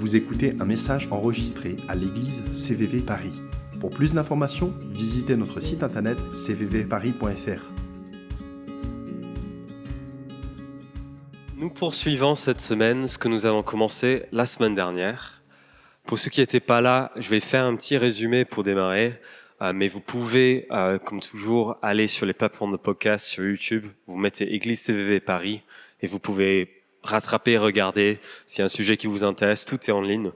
Vous écoutez un message enregistré à l'église CVV Paris. Pour plus d'informations, visitez notre site internet cvvparis.fr. Nous poursuivons cette semaine ce que nous avons commencé la semaine dernière. Pour ceux qui n'étaient pas là, je vais faire un petit résumé pour démarrer. Mais vous pouvez, comme toujours, aller sur les plateformes de podcast, sur YouTube. Vous mettez Église CVV Paris et vous pouvez rattraper, regarder. S'il y a un sujet qui vous intéresse, tout est en ligne.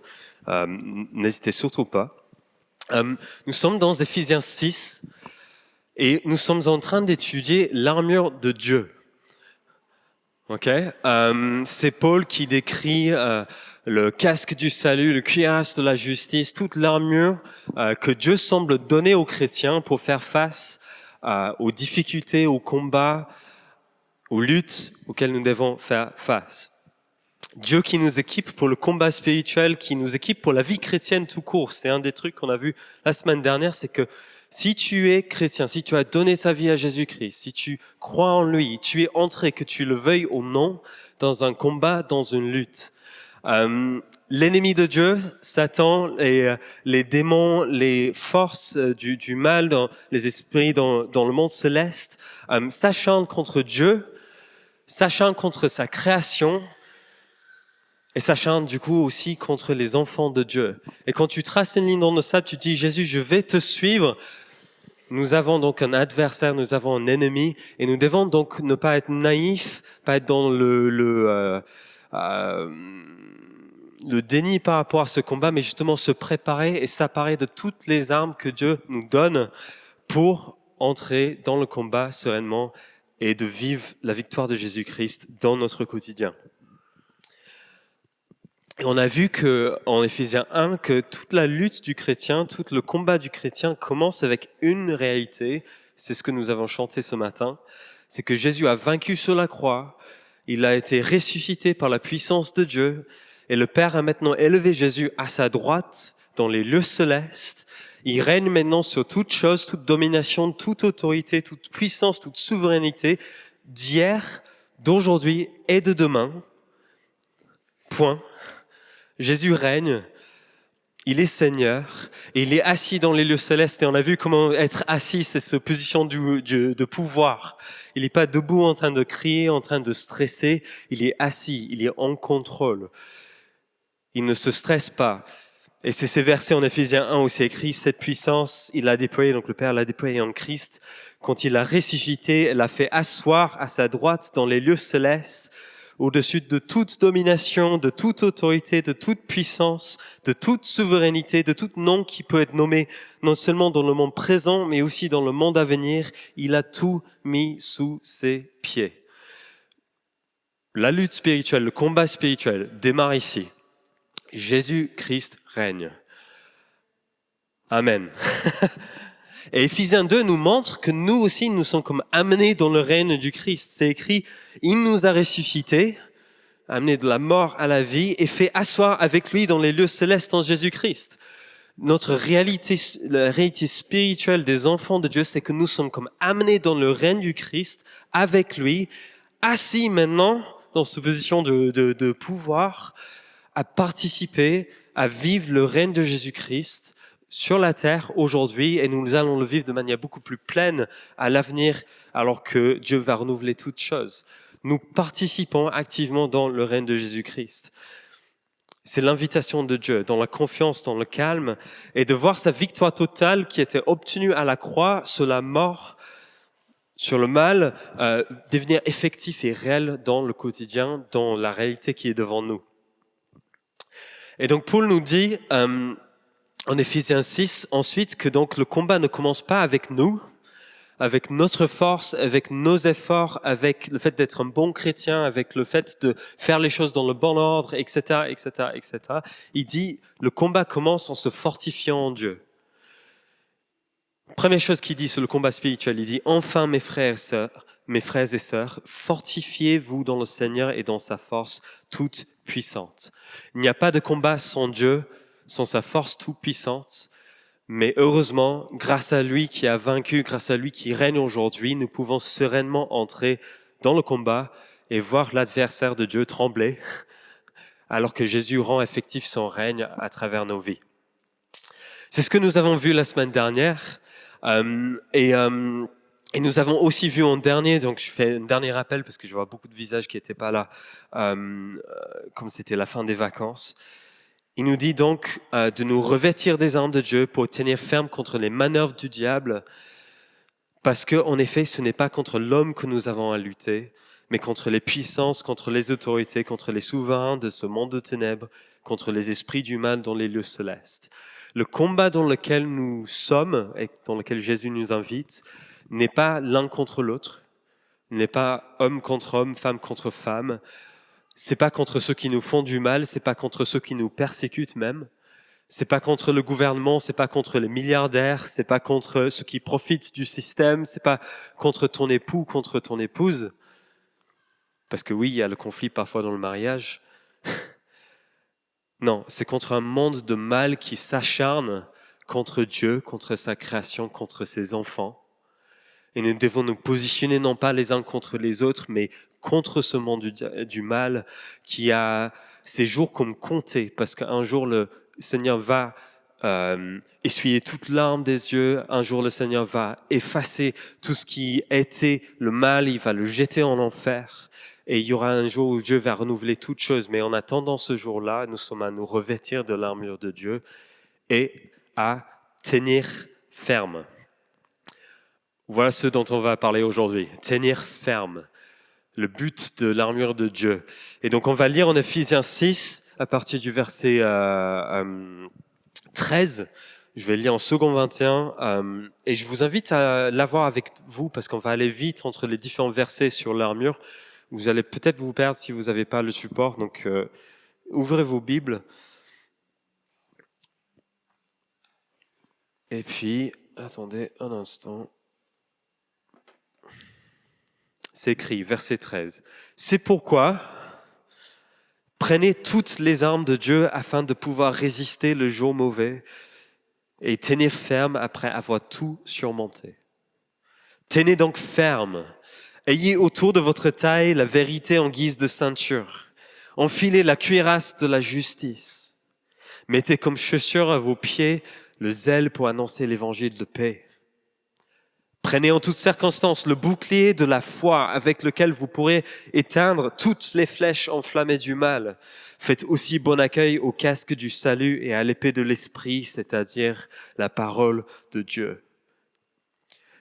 N'hésitez surtout pas. Nous sommes dans Éphésiens 6 et nous sommes en train d'étudier l'armure de Dieu. C'est Paul qui décrit le casque du salut, le cuirasse de la justice, toute l'armure que Dieu semble donner aux chrétiens pour faire face aux difficultés, aux combats, aux luttes auxquelles nous devons faire face. Dieu qui nous équipe pour le combat spirituel, qui nous équipe pour la vie chrétienne tout court. C'est un des trucs qu'on a vu la semaine dernière, c'est que si tu es chrétien, si tu as donné ta vie à Jésus-Christ, si tu crois en lui, tu es entré, que tu le veuilles ou non, dans un combat, dans une lutte. L'ennemi de Dieu, Satan, les démons, les forces du mal, les esprits dans le monde céleste, s'acharnent contre Dieu, s'acharnent contre sa création, et s'acharne du coup aussi contre les enfants de Dieu. Et quand tu traces une ligne dans le sable, tu dis, Jésus, je vais te suivre. Nous avons donc un adversaire, nous avons un ennemi, et nous devons donc ne pas être naïfs, pas être dans le déni par rapport à ce combat, mais justement se préparer et s'apparer de toutes les armes que Dieu nous donne pour entrer dans le combat sereinement et de vivre la victoire de Jésus-Christ dans notre quotidien. Et on a vu en Éphésiens 1 que toute la lutte du chrétien, tout le combat du chrétien commence avec une réalité. C'est ce que nous avons chanté ce matin. C'est que Jésus a vaincu sur la croix. Il a été ressuscité par la puissance de Dieu. Et le Père a maintenant élevé Jésus à sa droite dans les lieux célestes. Il règne maintenant sur toute chose, toute domination, toute autorité, toute puissance, toute souveraineté d'hier, d'aujourd'hui et de demain. Point. Jésus règne, il est Seigneur, et il est assis dans les lieux célestes. Et on a vu comment être assis, c'est cette position de pouvoir. Il n'est pas debout en train de crier, en train de stresser. Il est assis, il est en contrôle. Il ne se stresse pas. Et c'est ces versets en Éphésiens 1 où c'est écrit, cette puissance, il l'a déployée, donc le Père l'a déployée en Christ. Quand il l'a ressuscité, elle l'a fait asseoir à sa droite dans les lieux célestes, au-dessus de toute domination, de toute autorité, de toute puissance, de toute souveraineté, de tout nom qui peut être nommé non seulement dans le monde présent, mais aussi dans le monde à venir. Il a tout mis sous ses pieds. La lutte spirituelle, le combat spirituel démarre ici. Jésus-Christ règne. Amen. Et Éphésiens 2 nous montre que nous aussi, nous sommes comme amenés dans le règne du Christ. C'est écrit, il nous a ressuscités, amenés de la mort à la vie et fait asseoir avec lui dans les lieux célestes en Jésus-Christ. Notre réalité, la réalité spirituelle des enfants de Dieu, c'est que nous sommes comme amenés dans le règne du Christ avec lui, assis maintenant dans cette position de pouvoir, à participer, à vivre le règne de Jésus-Christ sur la terre aujourd'hui, et nous allons le vivre de manière beaucoup plus pleine à l'avenir, alors que Dieu va renouveler toutes choses. Nous participons activement dans le règne de Jésus-Christ. C'est l'invitation de Dieu, dans la confiance, dans le calme, et de voir sa victoire totale qui était obtenue à la croix sur la mort, sur le mal, devenir effectif et réel dans le quotidien, dans la réalité qui est devant nous. Et donc Paul nous dit en Éphésiens 6 ensuite que donc le combat ne commence pas avec nous, avec notre force, avec nos efforts, avec le fait d'être un bon chrétien, avec le fait de faire les choses dans le bon ordre, etc., etc., etc. Il dit le combat commence en se fortifiant en Dieu. Première chose qu'il dit sur le combat spirituel, il dit enfin mes frères et sœurs, fortifiez-vous dans le Seigneur et dans sa force toute puissante. Il n'y a pas de combat sans Dieu, sans sa force toute puissante, mais heureusement, grâce à lui qui a vaincu, grâce à lui qui règne aujourd'hui, nous pouvons sereinement entrer dans le combat et voir l'adversaire de Dieu trembler alors que Jésus rend effectif son règne à travers nos vies. C'est ce que nous avons vu la semaine dernière. Et nous avons aussi vu en dernier, donc je fais un dernier rappel parce que je vois beaucoup de visages qui n'étaient pas là, comme c'était la fin des vacances. Il nous dit donc de nous revêtir des armes de Dieu pour tenir ferme contre les manœuvres du diable, parce qu'en effet, ce n'est pas contre l'homme que nous avons à lutter, mais contre les puissances, contre les autorités, contre les souverains de ce monde de ténèbres, contre les esprits du mal dans les lieux célestes. Le combat dans lequel nous sommes et dans lequel Jésus nous invite n'est pas l'un contre l'autre, n'est pas homme contre homme, femme contre femme. C'est pas contre ceux qui nous font du mal, c'est pas contre ceux qui nous persécutent même. C'est pas contre le gouvernement, c'est pas contre les milliardaires, c'est pas contre ceux qui profitent du système, c'est pas contre ton époux, contre ton épouse. Parce que oui, il y a le conflit parfois dans le mariage. Non, c'est contre un monde de mal qui s'acharne contre Dieu, contre sa création, contre ses enfants. Et nous devons nous positionner non pas les uns contre les autres, mais contre ce monde du mal qui a ses jours comme comptés. Parce qu'un jour, le Seigneur va essuyer toute larme des yeux. Un jour, le Seigneur va effacer tout ce qui était le mal. Il va le jeter en enfer. Et il y aura un jour où Dieu va renouveler toutes choses. Mais en attendant ce jour-là, nous sommes à nous revêtir de l'armure de Dieu et à tenir ferme. Voilà ce dont on va parler aujourd'hui. Tenir ferme. Le but de l'armure de Dieu. Et donc on va lire en Ephésiens 6 à partir du verset 13. Je vais lire en second 21 et je vous invite à l'avoir avec vous parce qu'on va aller vite entre les différents versets sur l'armure. Vous allez peut-être vous perdre si vous n'avez pas le support, donc ouvrez vos Bibles. Et puis, attendez un instant. C'est écrit, verset 13. C'est pourquoi prenez toutes les armes de Dieu afin de pouvoir résister le jour mauvais et tenez ferme après avoir tout surmonté. Tenez donc ferme. Ayez autour de votre taille la vérité en guise de ceinture. Enfilez la cuirasse de la justice. Mettez comme chaussure à vos pieds le zèle pour annoncer l'évangile de paix. Prenez en toutes circonstances le bouclier de la foi avec lequel vous pourrez éteindre toutes les flèches enflammées du mal. Faites aussi bon accueil au casque du salut et à l'épée de l'esprit, c'est-à-dire la parole de Dieu.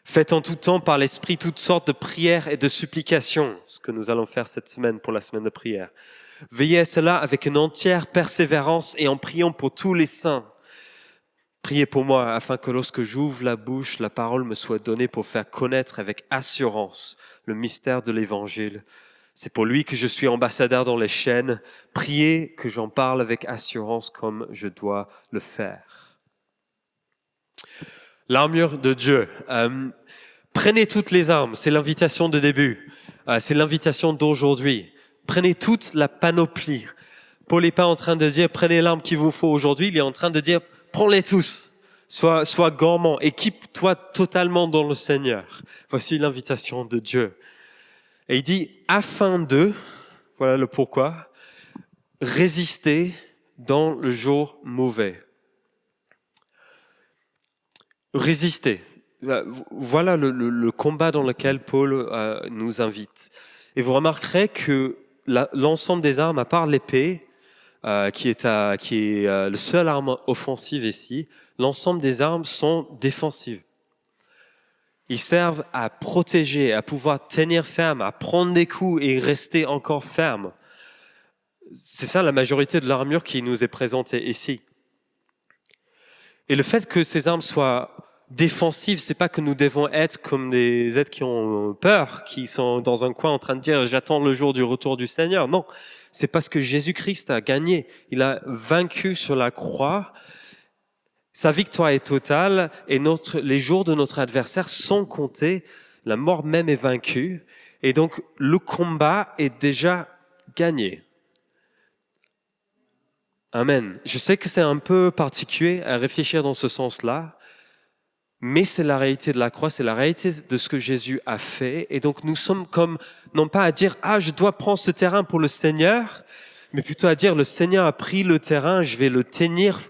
Faites en tout temps par l'esprit toutes sortes de prières et de supplications, ce que nous allons faire cette semaine pour la semaine de prière. Veillez à cela avec une entière persévérance et en priant pour tous les saints. Priez pour moi afin que lorsque j'ouvre la bouche, la parole me soit donnée pour faire connaître avec assurance le mystère de l'évangile. C'est pour lui que je suis ambassadeur dans les chaînes. Priez que j'en parle avec assurance comme je dois le faire. L'armure de Dieu. Prenez toutes les armes, c'est l'invitation de début. C'est l'invitation d'aujourd'hui. Prenez toute la panoplie. Paul n'est pas en train de dire prenez l'arme qu'il vous faut aujourd'hui, il est en train de dire prends-les tous. Sois gourmand, équipe-toi totalement dans le Seigneur. Voici l'invitation de Dieu. Et il dit afin de, voilà le pourquoi, résister dans le jour mauvais. Résister. Voilà le combat dans lequel Paul nous invite. Et vous remarquerez que l'ensemble des armes, à part l'épée, qui est le seul arme offensive ici, l'ensemble des armes sont défensives. Ils servent à protéger, à pouvoir tenir ferme, à prendre des coups et rester encore ferme. C'est ça la majorité de l'armure qui nous est présentée ici. Et le fait que ces armes soient défensives, c'est pas que nous devons être comme des êtres qui ont peur, qui sont dans un coin en train de dire j'attends le jour du retour du Seigneur. Non, c'est parce que Jésus-Christ a gagné. Il a vaincu sur la croix. Sa victoire est totale et les jours de notre adversaire sont comptés. La mort même est vaincue et donc le combat est déjà gagné. Amen. Je sais que c'est un peu particulier à réfléchir dans ce sens-là, mais c'est la réalité de la croix, c'est la réalité de ce que Jésus a fait. Et donc nous sommes comme, non pas à dire « Ah, je dois prendre ce terrain pour le Seigneur », mais plutôt à dire le Seigneur a pris le terrain, je vais le tenir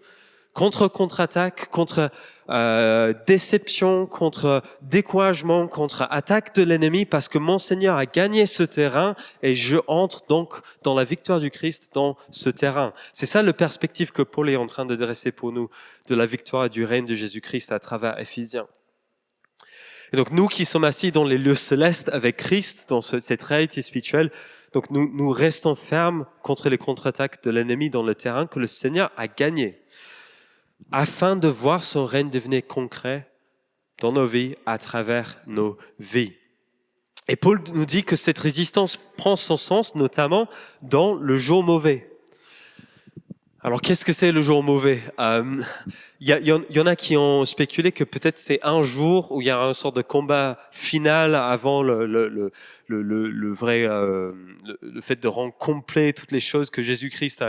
contre contre-attaque, contre déception, contre découragement, contre attaque de l'ennemi, parce que mon Seigneur a gagné ce terrain et je entre donc dans la victoire du Christ dans ce terrain. C'est ça le perspective que Paul est en train de dresser pour nous, de la victoire et du règne de Jésus-Christ à travers Éphésiens. Et donc nous qui sommes assis dans les lieux célestes avec Christ, dans cette réalité spirituelle, donc nous restons fermes contre les contre-attaques de l'ennemi dans le terrain que le Seigneur a gagné, afin de voir son règne devenir concret dans nos vies, à travers nos vies. Et Paul nous dit que cette résistance prend son sens notamment dans le jour mauvais. Alors qu'est-ce que c'est le jour mauvais ? Il y en a qui ont spéculé que peut-être c'est un jour où il y a une sorte de combat final avant le vrai, le fait de rendre complet toutes les choses que Jésus-Christ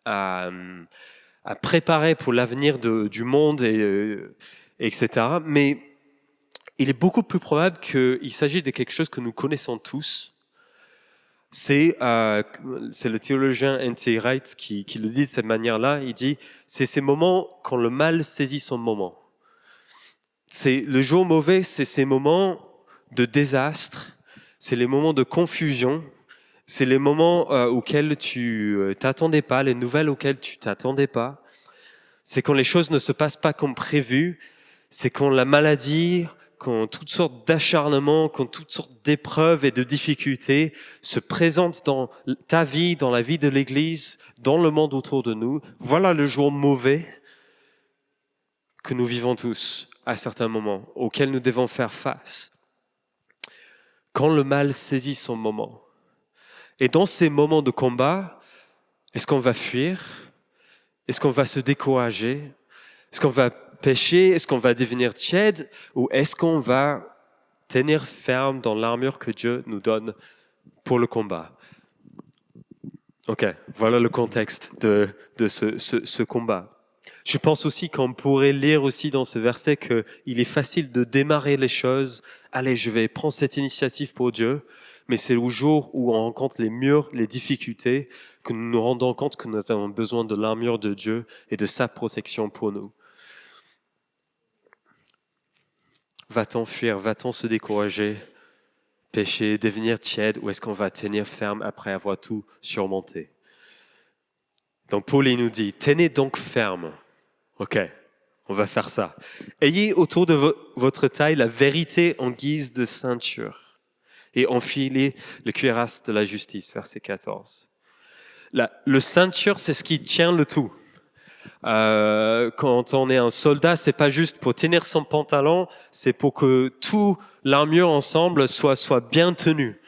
a préparé pour l'avenir du monde, etc. Mais il est beaucoup plus probable qu'il s'agit de quelque chose que nous connaissons tous. C'est le théologien N.T. Wright qui le dit de cette manière-là. Il dit, c'est ces moments quand le mal saisit son moment. C'est le jour mauvais, c'est ces moments de désastre, c'est les moments de confusion, c'est les moments auxquels tu t'attendais pas, les nouvelles auxquelles tu t'attendais pas. C'est quand les choses ne se passent pas comme prévu. C'est quand la maladie, quand toutes sortes d'acharnements, quand toutes sortes d'épreuves et de difficultés se présentent dans ta vie, dans la vie de l'Église, dans le monde autour de nous. Voilà le jour mauvais que nous vivons tous à certains moments, auxquels nous devons faire face. Quand le mal saisit son moment. Et dans ces moments de combat, est-ce qu'on va fuir ? Est-ce qu'on va se décourager ? Est-ce qu'on va pécher? Est-ce qu'on va devenir tiède? Ou est-ce qu'on va tenir ferme dans l'armure que Dieu nous donne pour le combat? Ok, voilà le contexte de ce combat. Je pense aussi qu'on pourrait lire aussi dans ce verset qu'il est facile de démarrer les choses. Allez, je vais prendre cette initiative pour Dieu. Mais c'est le jour où on rencontre les murs, les difficultés, que nous nous rendons compte que nous avons besoin de l'armure de Dieu et de sa protection pour nous. Va-t-on fuir? Va-t-on se décourager? Pécher, devenir tiède? Ou est-ce qu'on va tenir ferme après avoir tout surmonté? Donc Paul il nous dit, tenez donc ferme. Ok, on va faire ça. Ayez autour de votre taille la vérité en guise de ceinture et enfilez le cuirasse de la justice, verset 14. Le ceinture, c'est ce qui tient le tout. Quand on est un soldat, c'est pas juste pour tenir son pantalon, c'est pour que tout l'armure ensemble soit bien tenu.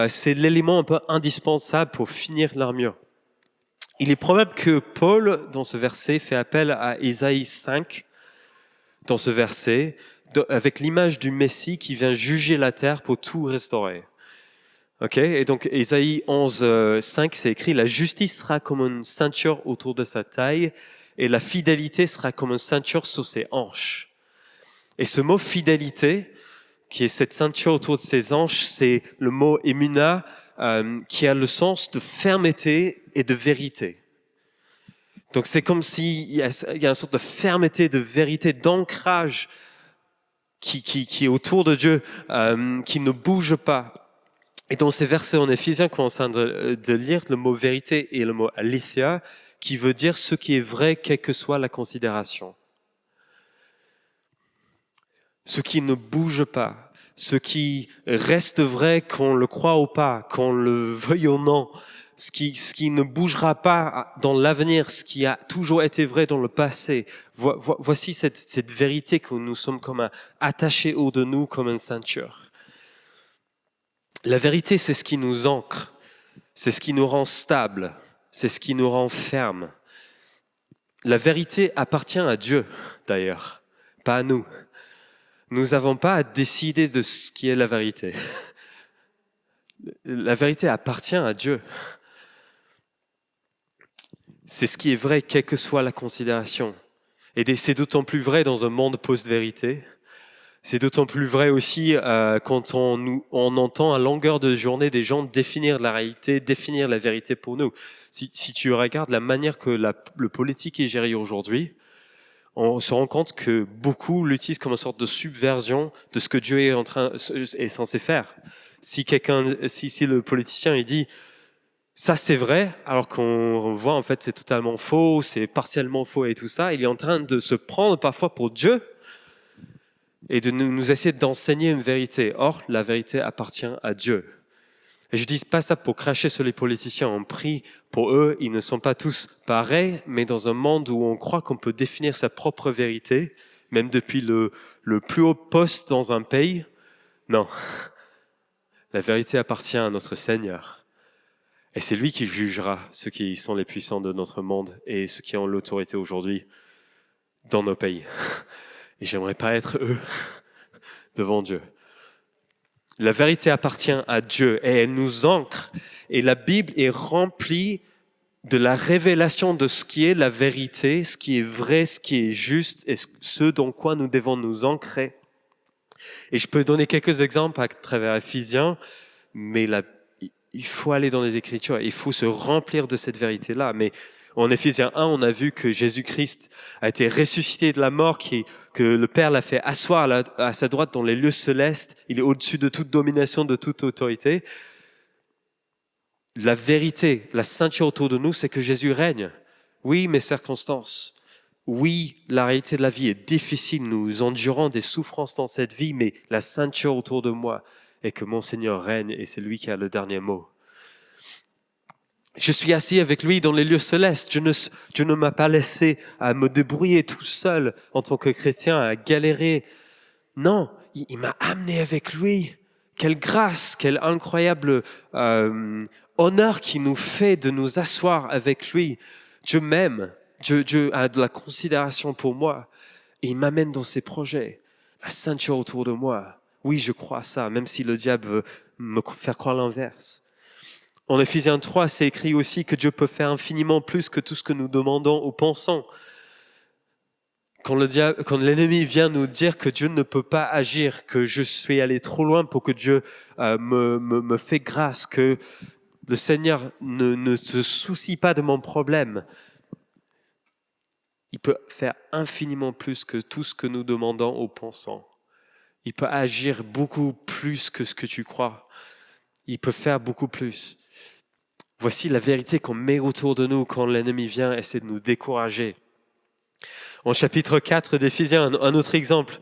C'est l'élément un peu indispensable pour finir l'armure. Il est probable que Paul, dans ce verset, fait appel à Ésaïe 5, dans ce verset, avec l'image du Messie qui vient juger la terre pour tout restaurer. Okay, et donc Ésaïe 11, 5, c'est écrit « La justice sera comme une ceinture autour de sa taille et la fidélité sera comme une ceinture sur ses hanches. » Et ce mot « fidélité », qui est cette ceinture autour de ses hanches, c'est le mot « émuna », qui a le sens de fermeté et de vérité. Donc c'est comme s'il y a une sorte de fermeté, de vérité, d'ancrage qui est autour de Dieu, qui ne bouge pas. Et dans ces versets en Éphésiens qu'on est en train de lire, le mot vérité et le mot aletheia, qui veut dire ce qui est vrai, quelle que soit la considération. Ce qui ne bouge pas, ce qui reste vrai qu'on le croit ou pas, qu'on le veuille ou non, ce qui ne bougera pas dans l'avenir, ce qui a toujours été vrai dans le passé. Voici cette vérité que nous sommes comme attachés au de nous comme une ceinture. La vérité, c'est ce qui nous ancre, c'est ce qui nous rend stable, c'est ce qui nous rend ferme. La vérité appartient à Dieu, d'ailleurs, pas à nous. Nous n'avons pas à décider de ce qui est la vérité. La vérité appartient à Dieu. C'est ce qui est vrai, quelle que soit la considération. Et c'est d'autant plus vrai dans un monde post-vérité. C'est d'autant plus vrai aussi quand on entend à longueur de journée des gens définir la réalité, définir la vérité pour nous. Si tu regardes la manière que le politique est géré aujourd'hui, on se rend compte que beaucoup l'utilisent comme une sorte de subversion de ce que Dieu est censé faire. Si le politicien il dit ça c'est vrai, alors qu'on voit en fait c'est totalement faux, c'est partiellement faux et tout ça, il est en train de se prendre parfois pour Dieu et de nous essayer d'enseigner une vérité. Or, la vérité appartient à Dieu. Et je dis pas ça pour cracher sur les politiciens. On prie pour eux, ils ne sont pas tous pareils, mais dans un monde où on croit qu'on peut définir sa propre vérité, même depuis le plus haut poste dans un pays, non. La vérité appartient à notre Seigneur. Et c'est lui qui jugera ceux qui sont les puissants de notre monde et ceux qui ont l'autorité aujourd'hui dans nos pays. Et j'aimerais pas être eux devant Dieu. La vérité appartient à Dieu et elle nous ancre. Et la Bible est remplie de la révélation de ce qui est la vérité, ce qui est vrai, ce qui est juste et ce dans quoi nous devons nous ancrer. Et je peux donner quelques exemples à travers Éphésiens, mais il faut aller dans les Écritures, il faut se remplir de cette vérité-là. Mais en Éphésiens 1, on a vu que Jésus-Christ a été ressuscité de la mort, que le Père l'a fait asseoir à sa droite dans les lieux célestes. Il est au-dessus de toute domination, de toute autorité. La vérité, la ceinture autour de nous, c'est que Jésus règne. Oui, mes circonstances. Oui, la réalité de la vie est difficile. Nous endurons des souffrances dans cette vie, mais la ceinture autour de moi est que mon Seigneur règne et c'est lui qui a le dernier mot. Je suis assis avec lui dans les lieux célestes. Dieu ne m'a pas laissé à me débrouiller tout seul en tant que chrétien, à galérer. Non, il m'a amené avec lui. Quelle grâce, quel incroyable honneur qui nous fait de nous asseoir avec lui. Dieu m'aime. Dieu a de la considération pour moi. Et il m'amène dans ses projets. La ceinture autour de moi. Oui, je crois à ça, même si le diable veut me faire croire l'inverse. En Éphésiens 3, c'est écrit aussi que Dieu peut faire infiniment plus que tout ce que nous demandons ou pensons. Quand l'ennemi vient nous dire que Dieu ne peut pas agir, que je suis allé trop loin pour que Dieu me fait grâce, que le Seigneur ne se soucie pas de mon problème, il peut faire infiniment plus que tout ce que nous demandons ou pensons. Il peut agir beaucoup plus que ce que tu crois. Il peut faire beaucoup plus. Voici la vérité qu'on met autour de nous quand l'ennemi vient essayer de nous décourager. En chapitre 4 d'Éphésiens, un autre exemple,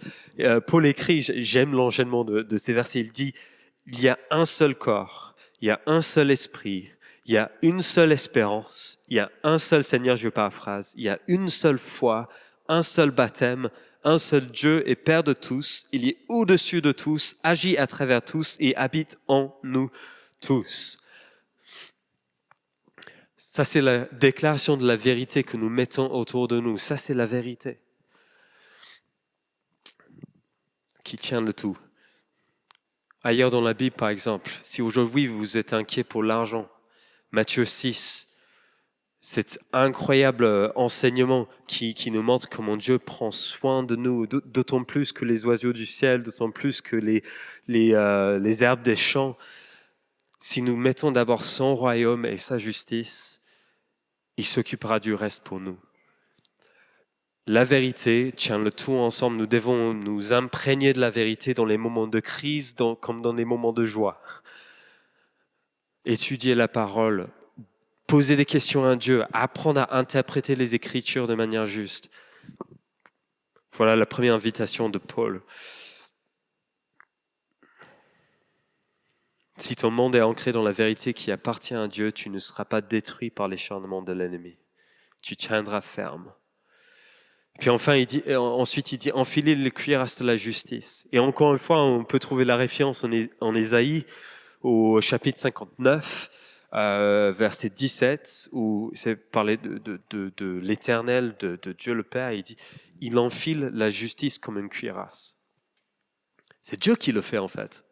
Paul écrit, j'aime l'enchaînement de ces versets, il dit « Il y a un seul corps, il y a un seul esprit, il y a une seule espérance, il y a un seul Seigneur, je paraphrase, il y a une seule foi, un seul baptême, un seul Dieu et Père de tous, il est au-dessus de tous, agit à travers tous et habite en nous tous. » Ça, c'est la déclaration de la vérité que nous mettons autour de nous. Ça, c'est la vérité qui tient le tout. Ailleurs dans la Bible, par exemple, si aujourd'hui vous êtes inquiet pour l'argent, Matthieu 6, cet incroyable enseignement qui nous montre comment Dieu prend soin de nous, d'autant plus que les oiseaux du ciel, d'autant plus que les herbes des champs. Si nous mettons d'abord son royaume et sa justice, il s'occupera du reste pour nous. La vérité tient le tout ensemble. Nous devons nous imprégner de la vérité dans les moments de crise comme dans les moments de joie. Étudier la parole, poser des questions à Dieu, apprendre à interpréter les Écritures de manière juste. Voilà la première invitation de Paul. Si ton monde est ancré dans la vérité qui appartient à Dieu, tu ne seras pas détruit par l'acharnement de l'ennemi. Tu tiendras ferme. Puis enfin, ensuite il dit, enfilez le cuirasse de la justice. Et encore une fois, on peut trouver la référence en Ésaïe au chapitre 59, verset 17, où c'est parlé de l'Éternel, de Dieu le Père. Il dit, il enfile la justice comme une cuirasse. C'est Dieu qui le fait en fait.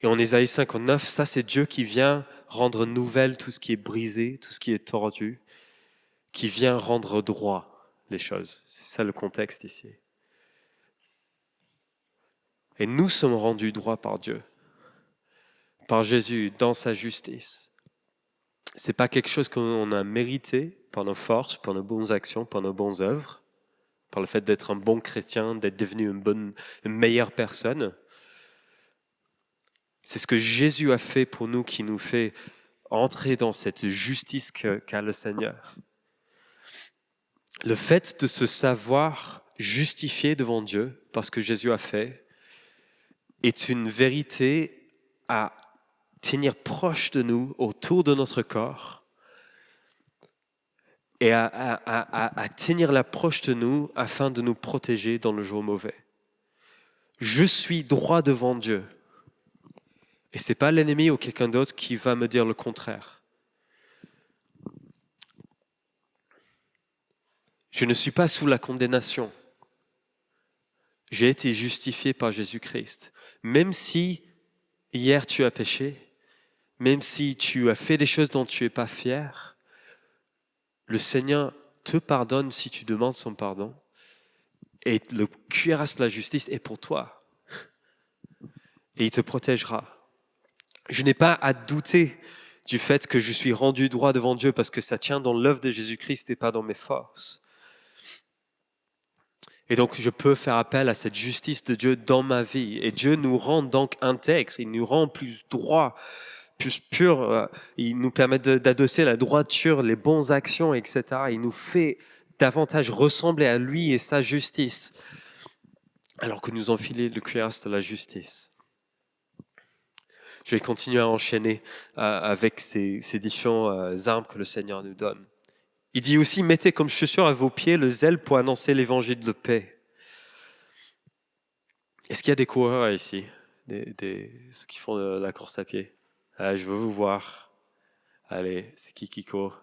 Et en Ésaïe 59, ça c'est Dieu qui vient rendre nouvelle tout ce qui est brisé, tout ce qui est tordu, qui vient rendre droit. les choses. C'est ça le contexte ici. Et nous sommes rendus droits par Dieu, par Jésus, dans sa justice. Ce n'est pas quelque chose qu'on a mérité par nos forces, par nos bonnes actions, par nos bonnes œuvres, par le fait d'être un bon chrétien, d'être devenu une meilleure personne. C'est ce que Jésus a fait pour nous qui nous fait entrer dans cette justice qu'a le Seigneur. Le fait de se savoir justifié devant Dieu parce que Jésus a fait est une vérité à tenir proche de nous, autour de notre corps, et à tenir-la proche de nous afin de nous protéger dans le jour mauvais. Je suis droit devant Dieu. Et ce n'est pas l'ennemi ou quelqu'un d'autre qui va me dire le contraire. Je ne suis pas sous la condamnation. J'ai été justifié par Jésus-Christ. Même si hier tu as péché, même si tu as fait des choses dont tu n'es pas fier, le Seigneur te pardonne si tu demandes son pardon. Et le cuirasse de la justice est pour toi. Et il te protégera. Je n'ai pas à douter du fait que je suis rendu droit devant Dieu parce que ça tient dans l'œuvre de Jésus-Christ et pas dans mes forces. Et donc, je peux faire appel à cette justice de Dieu dans ma vie. Et Dieu nous rend donc intègres, il nous rend plus droits, plus purs. Il nous permet d'adosser la droiture, les bonnes actions, etc. Il nous fait davantage ressembler à lui et sa justice, alors que nous enfilons le cuirasse de la justice. Je vais continuer à enchaîner avec ces différentes armes que le Seigneur nous donne. Il dit aussi, mettez comme chaussure à vos pieds le zèle pour annoncer l'évangile de paix. Est-ce qu'il y a des coureurs ici, ceux qui font de la course à pied? Je veux vous voir. Allez, c'est qui court?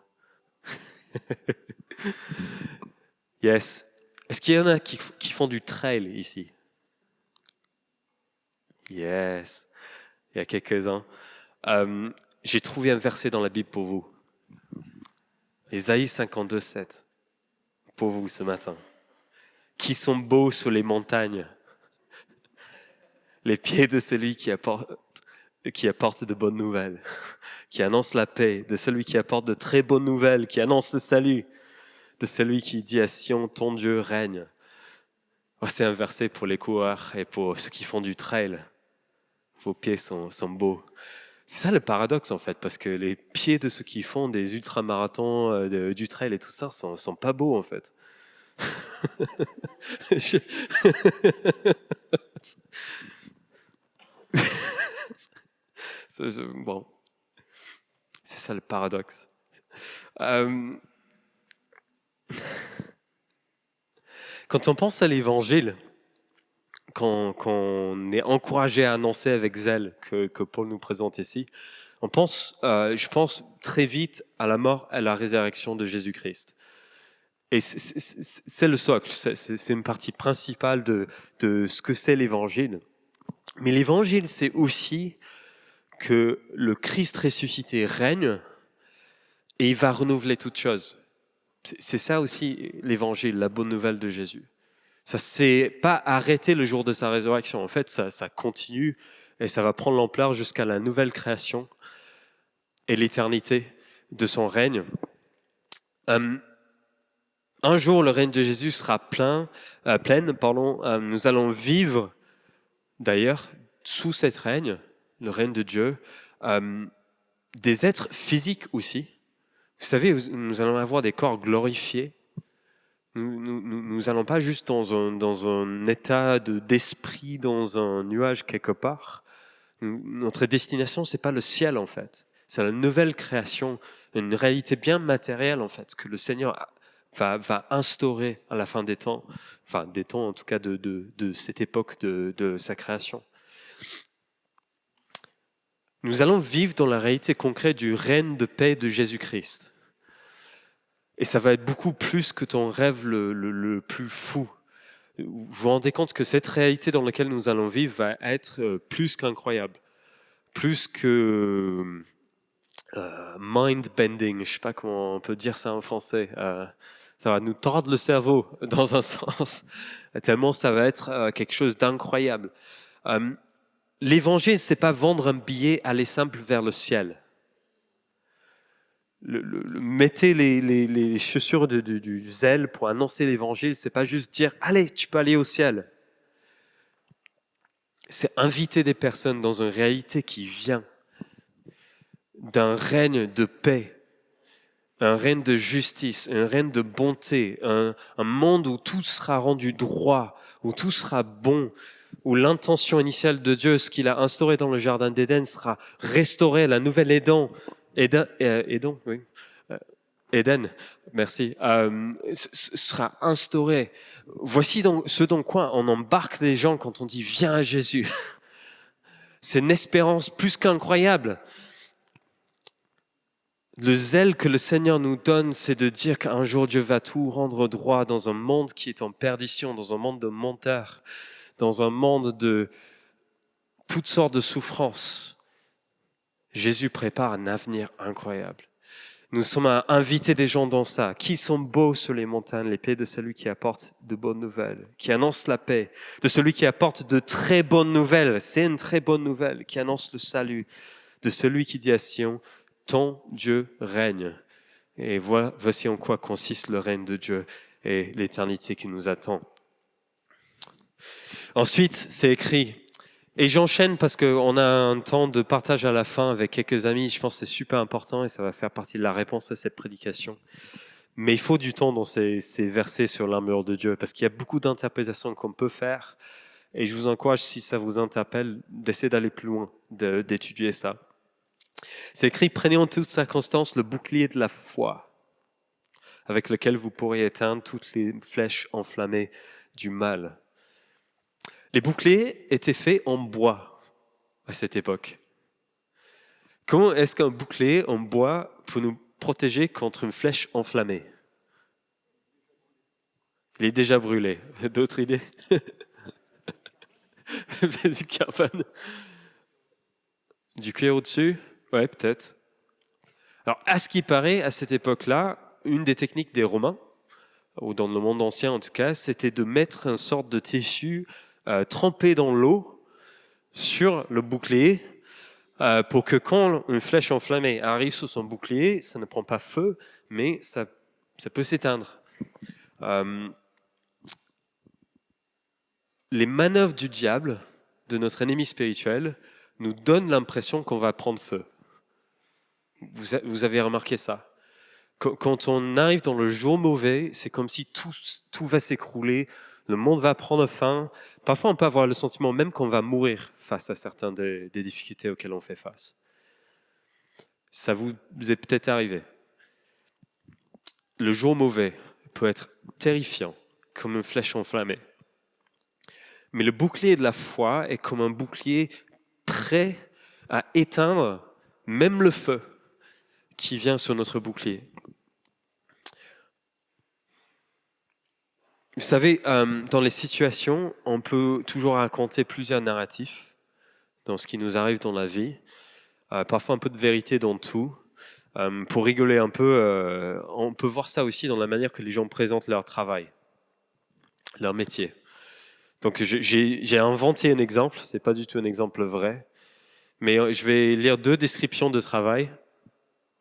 Yes. Est-ce qu'il y en a qui font du trail ici? Yes. Il y a quelques-uns. J'ai trouvé un verset dans la Bible pour vous. Ésaïe 52, 7. Pour vous ce matin. Qui sont beaux sur les montagnes, les pieds de celui qui apporte de bonnes nouvelles, qui annonce la paix, de celui qui apporte de très bonnes nouvelles, qui annonce le salut, de celui qui dit à Sion, ton Dieu règne. C'est un verset pour les coureurs et pour ceux qui font du trail. Vos pieds sont beaux. C'est ça le paradoxe en fait, parce que les pieds de ceux qui font des ultramarathons, du trail et tout ça sont pas beaux en fait. Bon, c'est ça le paradoxe. Quand on pense à l'évangile, quand on est encouragé à annoncer avec zèle que Paul nous présente ici, je pense très vite à la mort et à la résurrection de Jésus-Christ. Et c'est le socle, c'est une partie principale de ce que c'est l'évangile. Mais l'évangile, c'est aussi que le Christ ressuscité règne et il va renouveler toutes choses. C'est ça aussi l'évangile, la bonne nouvelle de Jésus. Ça ne s'est pas arrêté le jour de sa résurrection. En fait, ça continue et ça va prendre l'ampleur jusqu'à la nouvelle création et l'éternité de son règne. Un jour, le règne de Jésus sera pleine. Nous allons vivre, d'ailleurs, sous cette règne, le règne de Dieu, des êtres physiques aussi. Vous savez, nous allons avoir des corps glorifiés. Nous n'allons pas juste dans un état d'esprit, dans un nuage quelque part. Notre destination, ce n'est pas le ciel en fait. C'est la nouvelle création, une réalité bien matérielle en fait, que le Seigneur va instaurer à la fin des temps, enfin des temps en tout cas de cette époque de sa création. Nous allons vivre dans la réalité concrète du règne de paix de Jésus-Christ. Et ça va être beaucoup plus que ton rêve le plus fou. Vous vous rendez compte que cette réalité dans laquelle nous allons vivre va être plus qu'incroyable, plus que mind-bending, je ne sais pas comment on peut dire ça en français. Ça va nous tordre le cerveau dans un sens, tellement ça va être quelque chose d'incroyable. L'évangile, c'est pas vendre un billet, aller simple vers le ciel. Mettez les chaussures du zèle pour annoncer l'évangile, c'est pas juste dire « Allez, tu peux aller au ciel ». C'est inviter des personnes dans une réalité qui vient d'un règne de paix, un règne de justice, un règne de bonté, un monde où tout sera rendu droit, où tout sera bon, où l'intention initiale de Dieu, ce qu'il a instauré dans le jardin d'Éden, sera restauré, la nouvelle Éden, merci, sera instauré. Voici donc ce dans quoi on embarque les gens quand on dit « Viens à Jésus ». C'est une espérance plus qu'incroyable. Le zèle que le Seigneur nous donne, c'est de dire qu'un jour Dieu va tout rendre droit dans un monde qui est en perdition, dans un monde de menteurs, dans un monde de toutes sortes de souffrances. Jésus prépare un avenir incroyable. Nous sommes à inviter des gens dans ça, qui sont beaux sur les montagnes, les pieds de celui qui apporte de bonnes nouvelles, qui annonce la paix, de celui qui apporte de très bonnes nouvelles, c'est une très bonne nouvelle, qui annonce le salut, de celui qui dit à Sion, ton Dieu règne. Et voici en quoi consiste le règne de Dieu et l'éternité qui nous attend. Ensuite, c'est écrit, et j'enchaîne parce qu'on a un temps de partage à la fin avec quelques amis, je pense que c'est super important et ça va faire partie de la réponse à cette prédication. Mais il faut du temps dans ces versets sur l'armure de Dieu parce qu'il y a beaucoup d'interprétations qu'on peut faire et je vous encourage, si ça vous interpelle, d'essayer d'aller plus loin, d'étudier ça. C'est écrit, prenez en toutes circonstances le bouclier de la foi avec lequel vous pourrez éteindre toutes les flèches enflammées du mal. Les boucliers étaient faits en bois à cette époque. Comment est-ce qu'un bouclier en bois peut nous protéger contre une flèche enflammée? Il est déjà brûlé. D'autres idées? Du carbone. Du cuir au-dessus? Ouais, peut-être. Alors, à ce qui paraît, à cette époque-là, une des techniques des Romains, ou dans le monde ancien en tout cas, c'était de mettre une sorte de tissu trempé dans l'eau sur le bouclier pour que quand une flèche enflammée arrive sur son bouclier, ça ne prend pas feu, mais ça peut s'éteindre. Les manœuvres du diable, de notre ennemi spirituel, nous donnent l'impression qu'on va prendre feu. Vous avez remarqué ça? Quand on arrive dans le jour mauvais, c'est comme si tout va s'écrouler, le monde va prendre fin. Parfois, on peut avoir le sentiment même qu'on va mourir face à certaines des difficultés auxquelles on fait face. Ça vous est peut-être arrivé. Le jour mauvais peut être terrifiant, comme une flèche enflammée. Mais le bouclier de la foi est comme un bouclier prêt à éteindre même le feu qui vient sur notre bouclier. Vous savez, dans les situations, on peut toujours raconter plusieurs narratifs dans ce qui nous arrive dans la vie, parfois un peu de vérité dans tout. Pour rigoler un peu, on peut voir ça aussi dans la manière que les gens présentent leur travail, leur métier. Donc j'ai inventé un exemple, c'est pas du tout un exemple vrai, mais je vais lire 2 descriptions de travail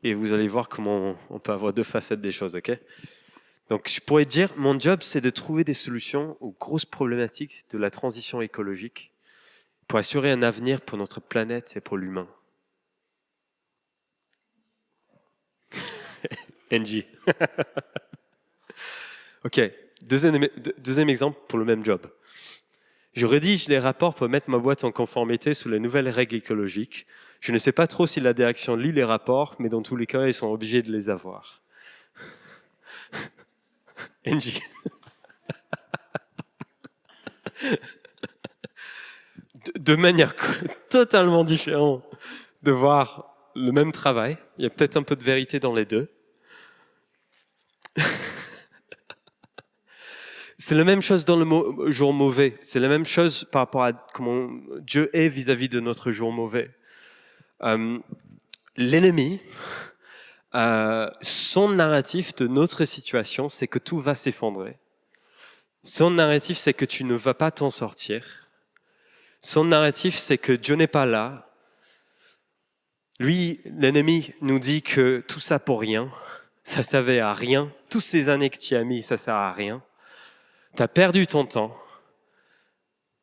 et vous allez voir comment on peut avoir 2 facettes des choses, ok? Donc je pourrais dire, mon job c'est de trouver des solutions aux grosses problématiques de la transition écologique pour assurer un avenir pour notre planète et pour l'humain. NG. Ok, deuxième exemple pour le même job. Je rédige les rapports pour mettre ma boîte en conformité sous les nouvelles règles écologiques. Je ne sais pas trop si la direction lit les rapports, mais dans tous les cas, ils sont obligés de les avoir. NG. De manière totalement différente de voir le même travail. Il y a peut-être un peu de vérité dans les deux. C'est la même chose dans le jour mauvais. C'est la même chose par rapport à comment Dieu est vis-à-vis de notre jour mauvais. L'ennemi son narratif de notre situation, c'est que tout va s'effondrer. Son narratif, c'est que tu ne vas pas t'en sortir. Son narratif, c'est que Dieu n'est pas là. Lui, l'ennemi, nous dit que tout ça pour rien, ça servait à rien. Toutes ces années que tu as mis, ça sert à rien. Tu as perdu ton temps,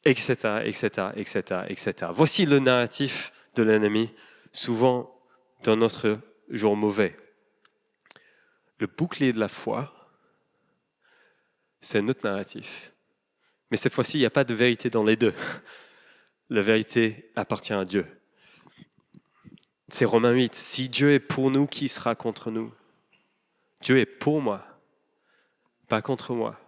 etc., etc., etc., etc. Voici le narratif de l'ennemi, souvent dans notre jour mauvais. Le bouclier de la foi, c'est notre narratif. Mais cette fois-ci, il n'y a pas de vérité dans les deux. La vérité appartient à Dieu. C'est Romains 8. Si Dieu est pour nous, qui sera contre nous? Dieu est pour moi, pas contre moi.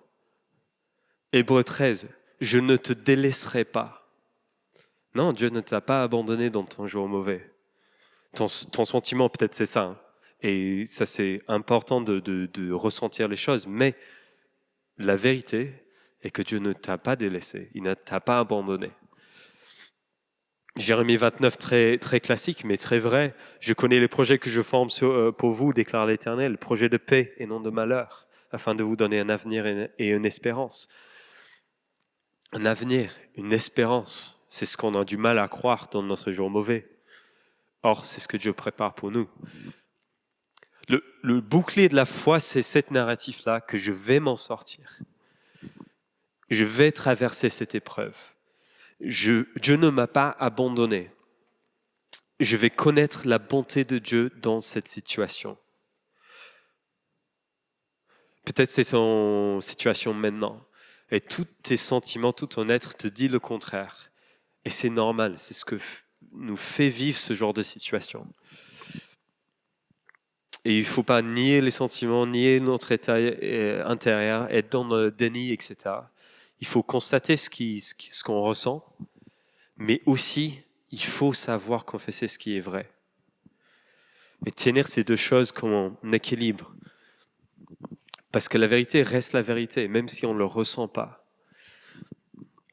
Hébreux 13. Je ne te délaisserai pas. Non, Dieu ne t'a pas abandonné dans ton jour mauvais. Ton sentiment, peut-être c'est ça. Hein. Et ça, c'est important de ressentir les choses. Mais la vérité est que Dieu ne t'a pas délaissé. Il ne t'a pas abandonné. Jérémie 29, très, très classique, mais très vrai. Je connais les projets que je forme pour vous, déclare l'Éternel, projets de paix et non de malheur, afin de vous donner un avenir et une espérance. Un avenir, une espérance, c'est ce qu'on a du mal à croire dans notre jour mauvais. Or, c'est ce que Dieu prépare pour nous. Le bouclier de la foi, c'est cette narratif-là que je vais m'en sortir. Je vais traverser cette épreuve. Dieu ne m'a pas abandonné. Je vais connaître la bonté de Dieu dans cette situation. Peut-être c'est son situation maintenant. Et tous tes sentiments, tout ton être te dit le contraire. Et c'est normal, c'est ce que nous fait vivre ce genre de situation. Et il ne faut pas nier les sentiments, nier notre état intérieur, être dans le déni, etc. Il faut constater ce qu'on ressent, mais aussi, il faut savoir confesser ce qui est vrai. Et tenir ces deux choses comme un équilibre. Parce que la vérité reste la vérité, même si on ne le ressent pas.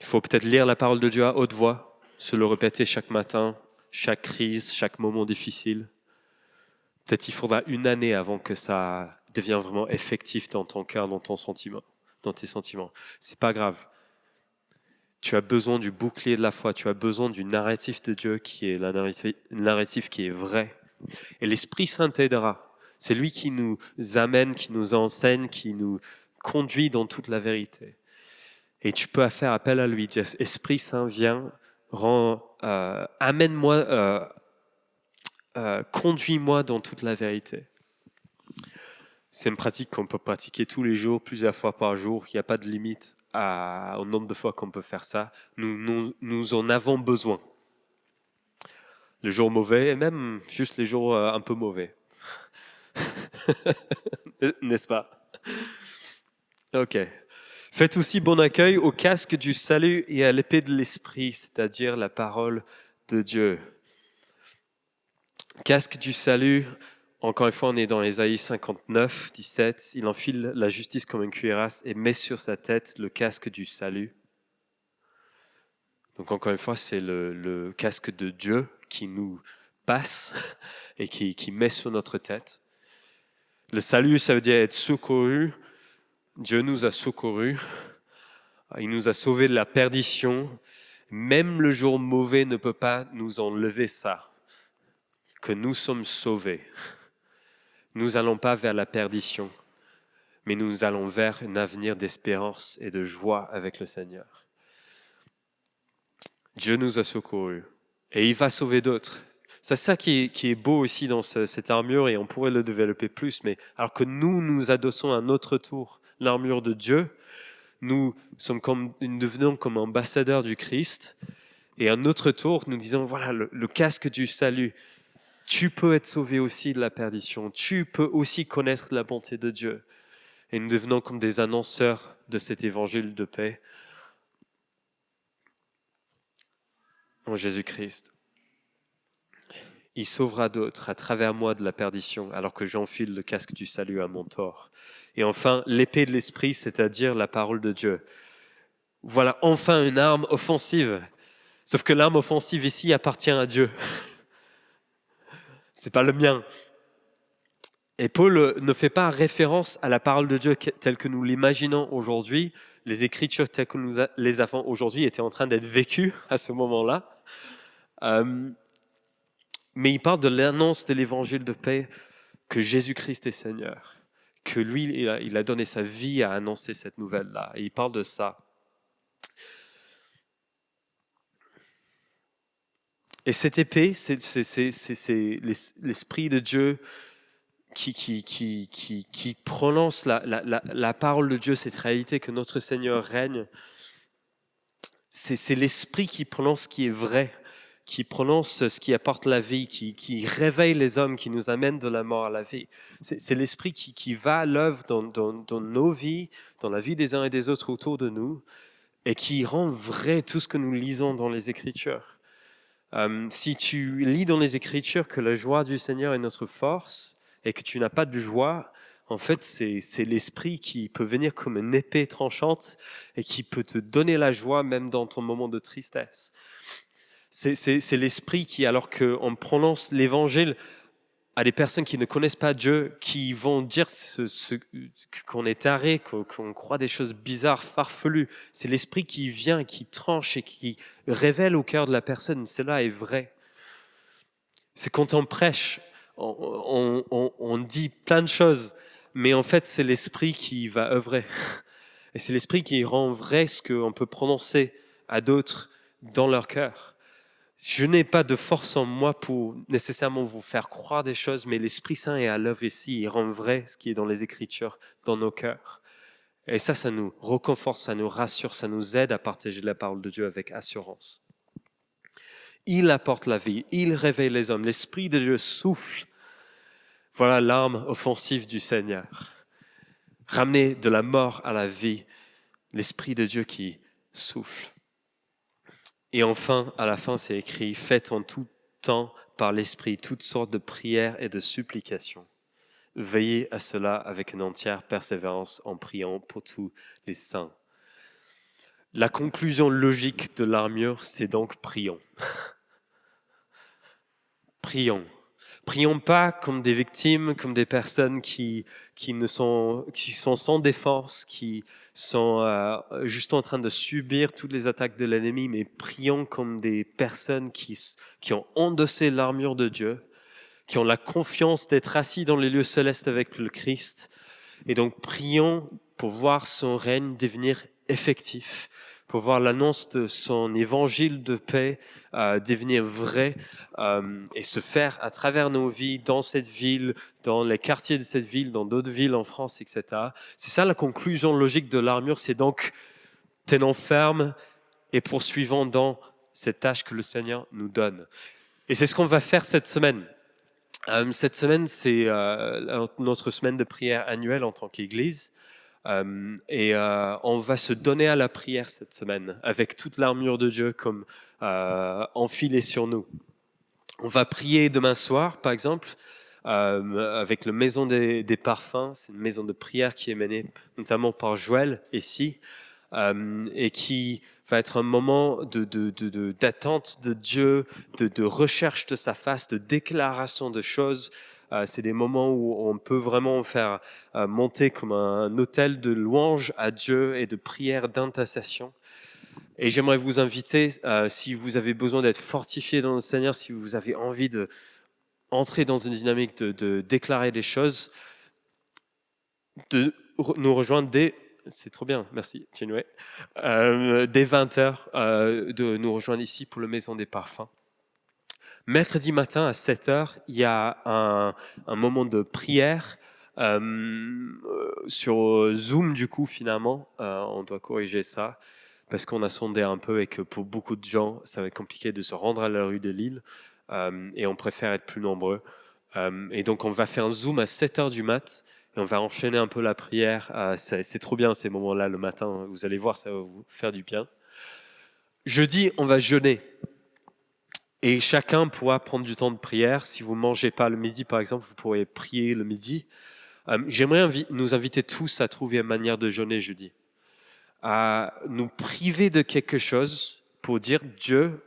Il faut peut-être lire la parole de Dieu à haute voix, se le répéter chaque matin, chaque crise, chaque moment difficile. Peut-être il faudra une année avant que ça devienne vraiment effectif dans ton cœur, dans tes sentiments. C'est pas grave. Tu as besoin du bouclier de la foi, tu as besoin du narratif de Dieu qui est le narratif qui est vrai. Et l'Esprit Saint t'aidera. C'est lui qui nous amène, qui nous enseigne, qui nous conduit dans toute la vérité. Et tu peux faire appel à lui, dire Esprit Saint, viens, amène-moi, conduis-moi dans toute la vérité. C'est une pratique qu'on peut pratiquer tous les jours, plusieurs fois par jour. Il n'y a pas de limite au nombre de fois qu'on peut faire ça. Nous en avons besoin. Le jour mauvais et même juste les jours un peu mauvais. N'est-ce pas? Ok. Faites aussi bon accueil au casque du salut et à l'épée de l'esprit, c'est-à-dire la parole de Dieu. Casque du salut, encore une fois, on est dans Ésaïe 59, 17. Il enfile la justice comme une cuirasse et met sur sa tête le casque du salut. Donc encore une fois, c'est le casque de Dieu qui nous passe et qui met sur notre tête. Le salut, ça veut dire être secouru. Dieu nous a secourus. Il nous a sauvés de la perdition. Même le jour mauvais ne peut pas nous enlever ça. Que nous sommes sauvés. Nous n'allons pas vers la perdition, mais nous allons vers un avenir d'espérance et de joie avec le Seigneur. Dieu nous a secourus et il va sauver d'autres. C'est ça qui est beau aussi dans cette armure et on pourrait le développer plus, mais alors que nous adossons à notre tour l'armure de Dieu, nous devenons comme ambassadeurs du Christ et à notre tour, nous disons voilà le casque du salut. Tu peux être sauvé aussi de la perdition. Tu peux aussi connaître la bonté de Dieu. Et nous devenons comme des annonceurs de cet évangile de paix en Jésus-Christ. Il sauvera d'autres à travers moi de la perdition, alors que j'enfile le casque du salut à mon tort. Et enfin, l'épée de l'esprit, c'est-à-dire la parole de Dieu. Voilà enfin une arme offensive. Sauf que l'arme offensive ici appartient à Dieu. C'est pas le mien. Et Paul ne fait pas référence à la parole de Dieu telle que nous l'imaginons aujourd'hui. Les Écritures telles que nous les avons aujourd'hui étaient en train d'être vécues à ce moment-là. Mais il parle de l'annonce de l'évangile de paix, que Jésus-Christ est Seigneur, que lui, il a donné sa vie à annoncer cette nouvelle-là. Et il parle de ça. Et cette épée, c'est l'Esprit de Dieu qui prononce la parole de Dieu, cette réalité que notre Seigneur règne. C'est l'Esprit qui prononce ce qui est vrai, qui prononce ce qui apporte la vie, qui réveille les hommes, qui nous amène de la mort à la vie. C'est l'Esprit qui va à l'œuvre dans nos vies, dans la vie des uns et des autres autour de nous, et qui rend vrai tout ce que nous lisons dans les Écritures. Si tu lis dans les Écritures que la joie du Seigneur est notre force, et que tu n'as pas de joie, en fait, c'est l'Esprit qui peut venir comme une épée tranchante et qui peut te donner la joie même dans ton moment de tristesse. C'est l'Esprit qui, alors qu'on prononce l'Évangile à des personnes qui ne connaissent pas Dieu, qui vont dire qu'on est taré, qu'on croit des choses bizarres, farfelues, c'est l'Esprit qui vient, qui tranche et qui révèle au cœur de la personne, cela est vrai. C'est quand on prêche, on dit plein de choses, mais en fait, c'est l'Esprit qui va œuvrer. Et c'est l'Esprit qui rend vrai ce qu'on peut prononcer à d'autres dans leur cœur. Je n'ai pas de force en moi pour nécessairement vous faire croire des choses, mais l'Esprit Saint est à l'œuvre ici. Il rend vrai ce qui est dans les Écritures, dans nos cœurs. Et ça nous réconforte, ça nous rassure, ça nous aide à partager la parole de Dieu avec assurance. Il apporte la vie, il réveille les hommes. L'Esprit de Dieu souffle. Voilà l'arme offensive du Seigneur. Ramener de la mort à la vie, l'Esprit de Dieu qui souffle. Et enfin, à la fin, c'est écrit « Faites en tout temps par l'Esprit toutes sortes de prières et de supplications. Veillez à cela avec une entière persévérance en priant pour tous les saints. » La conclusion logique de l'armure, c'est donc prions. Prions. Prions pas comme des victimes, comme des personnes qui sont sans défense, qui sont juste en train de subir toutes les attaques de l'ennemi, mais prions comme des personnes qui ont endossé l'armure de Dieu, qui ont la confiance d'être assis dans les lieux célestes avec le Christ. Et donc prions pour voir son règne devenir effectif, pour voir l'annonce de son évangile de paix devenir vrai et se faire à travers nos vies, dans cette ville, dans les quartiers de cette ville, dans d'autres villes en France, etc. C'est ça la conclusion logique de l'armure, c'est donc tenons ferme et poursuivons dans cette tâche que le Seigneur nous donne. Et c'est ce qu'on va faire cette semaine. Cette semaine, c'est notre semaine de prière annuelle en tant qu'Église. Et on va se donner à la prière cette semaine avec toute l'armure de Dieu comme enfilée sur nous. On va prier demain soir, par exemple, avec le Maison des Parfums. C'est une maison de prière qui est menée notamment par Joël ici, et qui va être un moment d'attente de Dieu, de recherche de sa face, de déclaration de choses. C'est des moments où on peut vraiment faire monter comme un autel de louange à Dieu et de prière d'intercession. Et j'aimerais vous inviter, si vous avez besoin d'être fortifié dans le Seigneur, si vous avez envie d'entrer dans une dynamique de déclarer des choses, de nous rejoindre c'est trop bien, merci, Chinoué, dès 20h, de nous rejoindre ici pour le Maison des Parfums. Mercredi matin à 7h, il y a un moment de prière sur Zoom, du coup, finalement. On doit corriger ça parce qu'on a sondé un peu et que pour beaucoup de gens, ça va être compliqué de se rendre à la rue de Lille et on préfère être plus nombreux. Et donc, on va faire un Zoom à 7h du mat et on va enchaîner un peu la prière. C'est trop bien ces moments-là le matin. Vous allez voir, ça va vous faire du bien. Jeudi, on va jeûner. Et chacun pourra prendre du temps de prière. Si vous ne mangez pas le midi, par exemple, vous pourrez prier le midi. J'aimerais nous inviter tous à trouver une manière de jeûner jeudi. À nous priver de quelque chose pour dire « Dieu,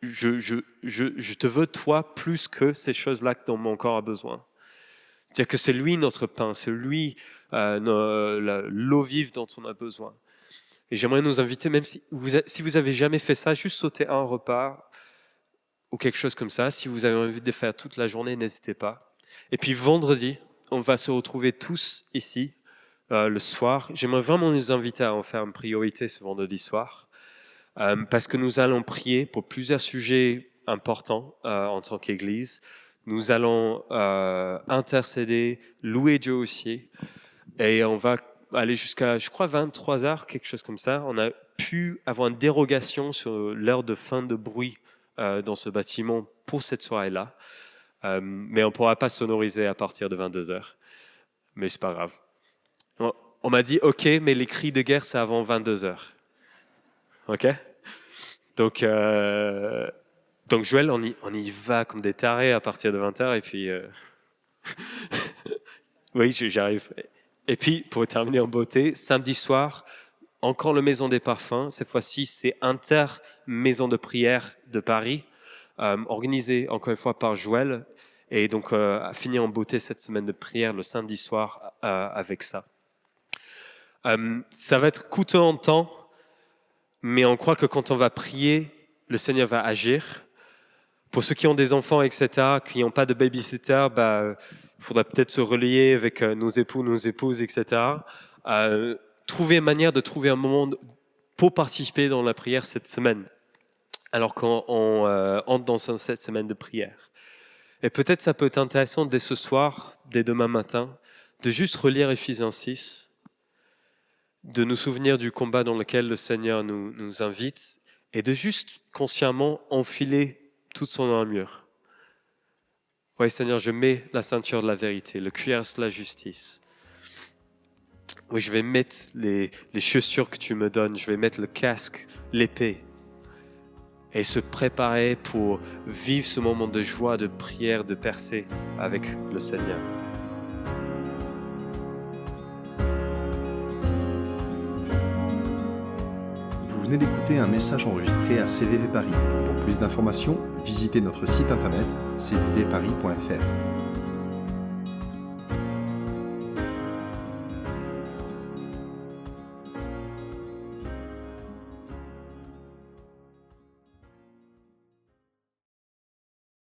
je te veux toi plus que ces choses-là dont mon corps a besoin. » C'est-à-dire que c'est lui notre pain, c'est lui l'eau vive dont on a besoin. Et j'aimerais nous inviter, même si vous avez jamais fait ça, juste sauter un repas ou quelque chose comme ça. Si vous avez envie de faire toute la journée, n'hésitez pas. Et puis vendredi, on va se retrouver tous ici le soir. J'aimerais vraiment nous inviter à en faire une priorité ce vendredi soir, parce que nous allons prier pour plusieurs sujets importants en tant qu'Église. Nous allons intercéder, louer Dieu aussi, et on va aller jusqu'à, je crois, 23h, quelque chose comme ça. On a pu avoir une dérogation sur l'heure de fin de bruit dans ce bâtiment pour cette soirée-là, mais on ne pourra pas sonoriser à partir de 22h. Mais c'est pas grave. On m'a dit, OK, mais les cris de guerre, c'est avant 22h. OK ? Donc Joël, on y va comme des tarés à partir de 20h, et puis... oui, j'arrive. Et puis, pour terminer en beauté, samedi soir, encore le Maison des Parfums. Cette fois-ci, c'est Inter-Maison de prière de Paris, organisé encore une fois par Joël. Et donc, à finir en beauté cette semaine de prière le samedi soir avec ça. Ça va être coûteux en temps, mais on croit que quand on va prier, le Seigneur va agir. Pour ceux qui ont des enfants, etc., qui n'ont pas de babysitter, il faudra peut-être se relier avec nos époux, nos épouses, etc. Trouver une manière de trouver un moment pour participer dans la prière cette semaine, alors qu'on entre dans cette semaine de prière. Et peut-être ça peut être intéressant dès ce soir, dès demain matin, de juste relire Éphésiens 6, de nous souvenir du combat dans lequel le Seigneur nous invite, et de juste consciemment enfiler toute son armure. Oui, Seigneur, je mets la ceinture de la vérité, le cuirasse de la justice. Oui, je vais mettre les chaussures que tu me donnes, je vais mettre le casque, l'épée, et se préparer pour vivre ce moment de joie, de prière, de percée avec le Seigneur. Vous venez d'écouter un message enregistré à CVV Paris. Pour plus d'informations, visitez notre site internet cvvparis.fr.